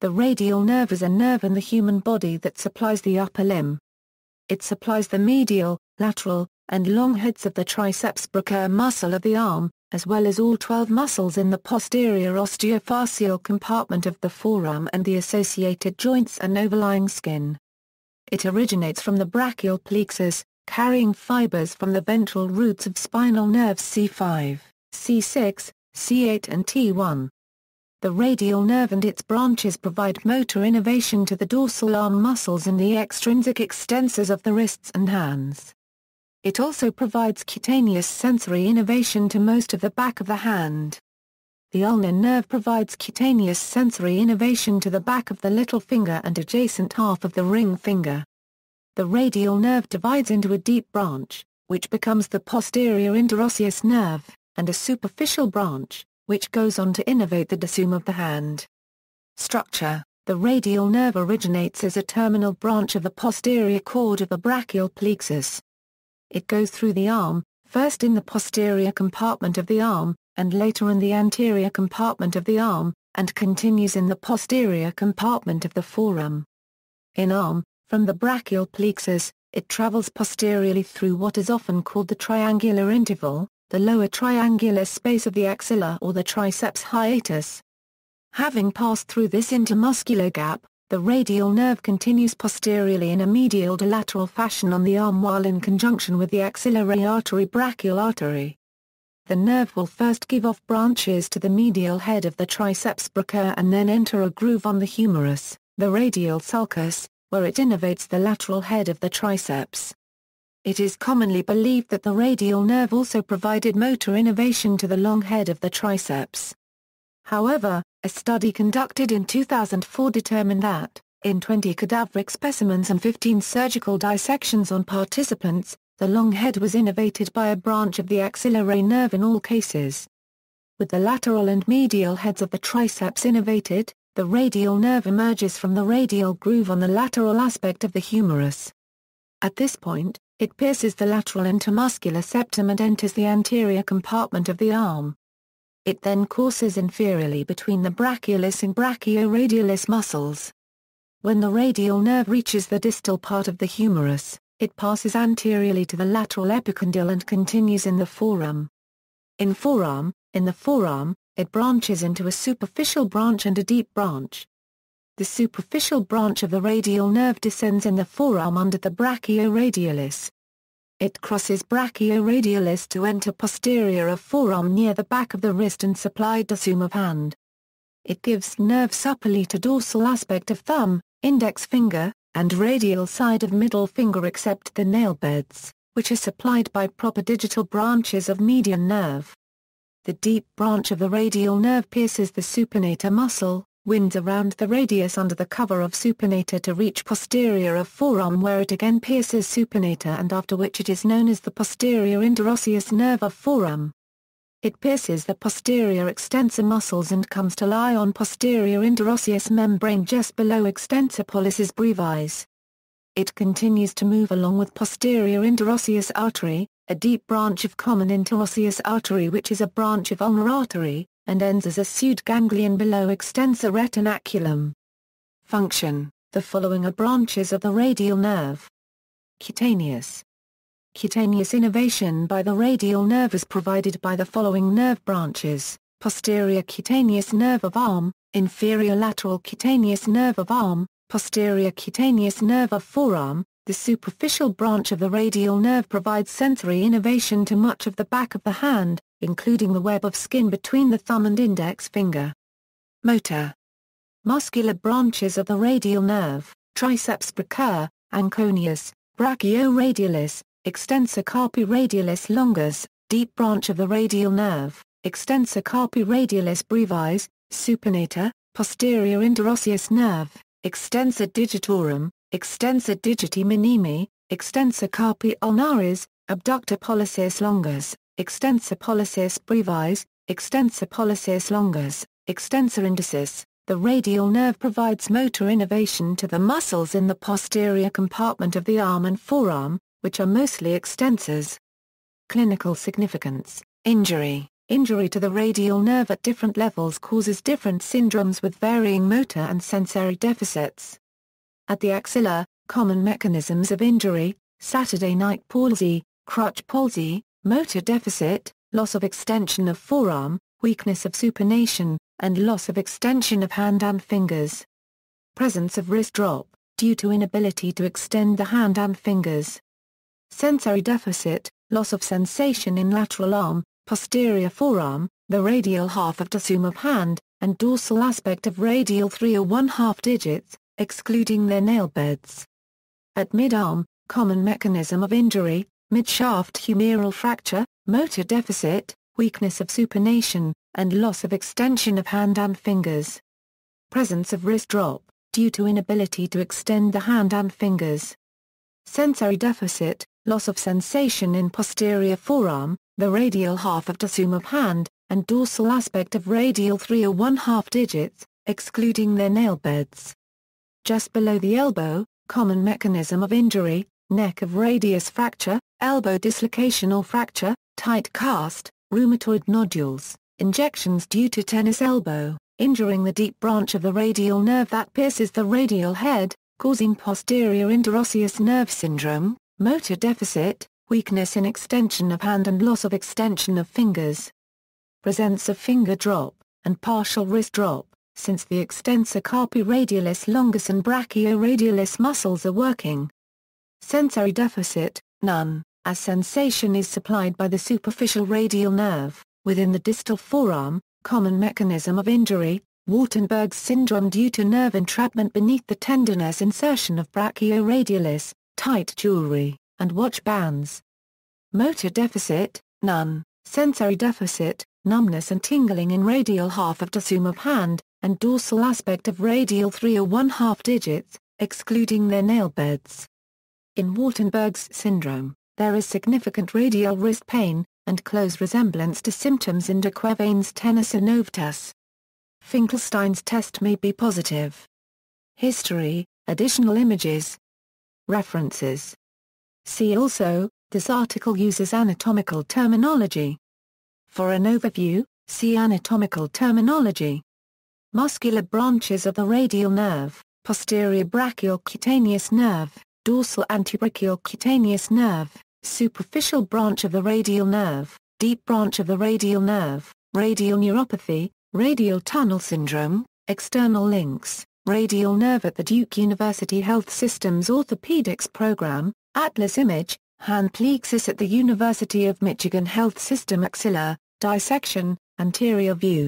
The radial nerve is a nerve in the human body that supplies the upper limb. It supplies the medial, lateral, and long heads of the triceps brachii muscle of the arm, as well as all 12 muscles in the posterior osteofascial compartment of the forearm and the associated joints and overlying skin. It originates from the brachial plexus, carrying fibers from the ventral roots of spinal nerves C5, C6, C8 and T1. The radial nerve and its branches provide motor innervation to the dorsal arm muscles and the extrinsic extensors of the wrists and hands. It also provides cutaneous sensory innervation to most of the back of the hand. The ulnar nerve provides cutaneous sensory innervation to the back of the little finger and adjacent half of the ring finger. The radial nerve divides into a deep branch, which becomes the posterior interosseous nerve, and a superficial branch, which goes on to innervate the dorsum of the hand. Structure: the radial nerve originates as a terminal branch of the posterior cord of the brachial plexus. It goes through the arm, first in the posterior compartment of the arm, and later in the anterior compartment of the arm, and continues in the posterior compartment of the forearm. In arm, from the brachial plexus, it travels posteriorly through what is often called the triangular interval, the lower triangular space of the axilla or the triceps hiatus. Having passed through this intermuscular gap, the radial nerve continues posteriorly in a medial to lateral fashion on the arm while in conjunction with the axillary artery brachial artery. The nerve will first give off branches to the medial head of the triceps brachii and then enter a groove on the humerus, the radial sulcus, where it innervates the lateral head of the triceps. It is commonly believed that the radial nerve also provided motor innervation to the long head of the triceps. However, a study conducted in 2004 determined that, in 20 cadaveric specimens and 15 surgical dissections on participants, the long head was innervated by a branch of the axillary nerve in all cases. With the lateral and medial heads of the triceps innervated, the radial nerve emerges from the radial groove on the lateral aspect of the humerus. At this point, it pierces the lateral intermuscular septum and enters the anterior compartment of the arm. It then courses inferiorly between the brachialis and brachioradialis muscles. When the radial nerve reaches the distal part of the humerus, it passes anteriorly to the lateral epicondyle and continues in the forearm. In the forearm, it branches into a superficial branch and a deep branch. The superficial branch of the radial nerve descends in the forearm under the brachioradialis. It crosses brachioradialis to enter posterior of forearm near the back of the wrist and supply dorsum of hand. It gives nerve supply to dorsal aspect of thumb, index finger, and radial side of middle finger except the nail beds, which are supplied by proper digital branches of median nerve. The deep branch of the radial nerve pierces the supinator muscle, winds around the radius under the cover of supinator to reach posterior of forearm where it again pierces supinator and after which it is known as the posterior interosseous nerve of forearm. It pierces the posterior extensor muscles and comes to lie on posterior interosseous membrane just below extensor pollicis brevis. It continues to move along with posterior interosseous artery, a deep branch of common interosseous artery which is a branch of ulnar artery, and ends as a pseudoganglion below extensor retinaculum. Function: the following are branches of the radial nerve. Cutaneous. Cutaneous innervation by the radial nerve is provided by the following nerve branches: posterior cutaneous nerve of arm, inferior lateral cutaneous nerve of arm, posterior cutaneous nerve of forearm. The superficial branch of the radial nerve provides sensory innervation to much of the back of the hand, including the web of skin between the thumb and index finger. Motor. Muscular branches of the radial nerve: triceps brachii, anconeus, brachioradialis, extensor carpi radialis longus, deep branch of the radial nerve, extensor carpi radialis brevis, supinator, posterior interosseous nerve, extensor digitorum, extensor digiti minimi, extensor carpi ulnaris, abductor pollicis longus, extensor pollicis brevis, extensor pollicis longus, extensor indicis. The radial nerve provides motor innervation to the muscles in the posterior compartment of the arm and forearm, which are mostly extensors. Clinical significance: injury. Injury to the radial nerve at different levels causes different syndromes with varying motor and sensory deficits. At the axilla, common mechanisms of injury: Saturday night palsy, crutch palsy, motor deficit, loss of extension of forearm, weakness of supination, and loss of extension of hand and fingers. Presence of wrist drop, due to inability to extend the hand and fingers. Sensory deficit, loss of sensation in lateral arm, posterior forearm, the radial half of dorsum of hand, and dorsal aspect of radial 3 or 1/2 digits, excluding their nail beds. At mid-arm, common mechanism of injury: mid-shaft humeral fracture, motor deficit, weakness of supination, and loss of extension of hand and fingers. Presence of wrist drop, due to inability to extend the hand and fingers. Sensory deficit, loss of sensation in posterior forearm, the radial half of dorsum of hand, and dorsal aspect of radial 3 or 1/2 digits, excluding their nail beds. Just below the elbow, common mechanism of injury: neck of radius fracture, elbow dislocation or fracture, tight cast, rheumatoid nodules, injections due to tennis elbow, injuring the deep branch of the radial nerve that pierces the radial head, causing posterior interosseous nerve syndrome, motor deficit, weakness in extension of hand and loss of extension of fingers. Presence of finger drop, and partial wrist drop, since the extensor carpi radialis longus and brachioradialis muscles are working. Sensory deficit, none, as sensation is supplied by the superficial radial nerve, within the distal forearm. Common mechanism of injury: Wartenberg's syndrome due to nerve entrapment beneath the tendinous insertion of brachioradialis, tight jewelry, and watch bands. Motor deficit, none, sensory deficit, numbness and tingling in radial half of dorsum of hand, and dorsal aspect of radial 3 or 1/2 digits, excluding their nail beds. In Wartenberg's syndrome, there is significant radial wrist pain, and close resemblance to symptoms in de Quervain's tenos novatus. Finkelstein's test may be positive. History, additional images. References. See also, this article uses anatomical terminology. For an overview, see anatomical terminology. Muscular branches of the radial nerve: posterior brachial cutaneous nerve, dorsal antebrachial cutaneous nerve, superficial branch of the radial nerve, deep branch of the radial nerve, radial neuropathy, radial tunnel syndrome, external links, radial nerve at the Duke University Health System's Orthopedics Program, Atlas image, hand plexus at the University of Michigan Health System axilla, dissection, anterior view.